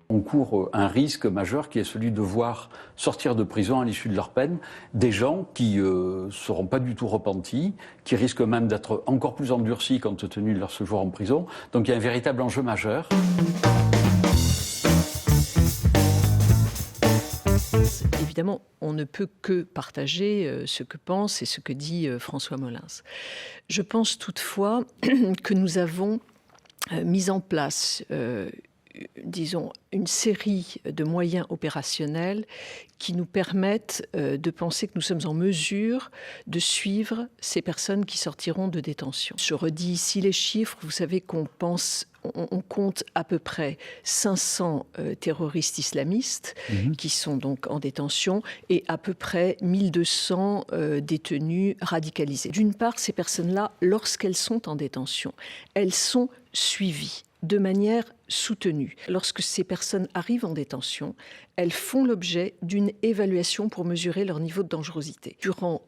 On court un risque majeur qui est celui de voir sortir de prison à l'issue de leur peine des gens qui ne seront pas du tout repentis, qui risquent même d'être encore plus endurcis compte tenu de leur séjour en prison. Donc il y a un véritable enjeu majeur. Évidemment, on ne peut que partager ce que pense et ce que dit François Molins. Je pense toutefois que nous avons mis en place disons, une série de moyens opérationnels qui nous permettent de penser que nous sommes en mesure de suivre ces personnes qui sortiront de détention. Je redis ici les chiffres. Vous savez qu'on compte à peu près 500 terroristes islamistes qui sont donc en détention et à peu près 1200 détenus radicalisés. D'une part, ces personnes-là, lorsqu'elles sont en détention, elles sont suivies de manière soutenue. Lorsque ces personnes arrivent en détention, elles font l'objet d'une évaluation pour mesurer leur niveau de dangerosité. Durant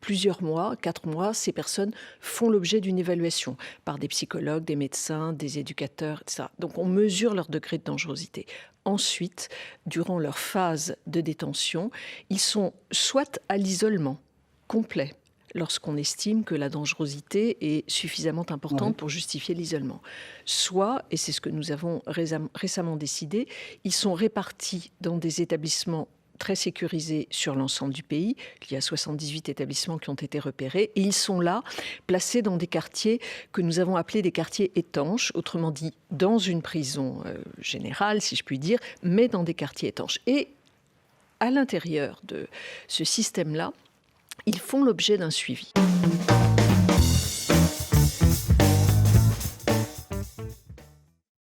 plusieurs mois, 4 mois, ces personnes font l'objet d'une évaluation par des psychologues, des médecins, des éducateurs, etc. Donc on mesure leur degré de dangerosité. Ensuite, durant leur phase de détention, ils sont soit à l'isolement complet, lorsqu'on estime que la dangerosité est suffisamment importante pour justifier l'isolement. Soit, et c'est ce que nous avons récemment décidé, ils sont répartis dans des établissements très sécurisés sur l'ensemble du pays. Il y a 78 établissements qui ont été repérés et ils sont là, placés dans des quartiers que nous avons appelés des quartiers étanches, autrement dit dans une prison générale, si je puis dire, mais dans des quartiers étanches. Et à l'intérieur de ce système-là, ils font l'objet d'un suivi.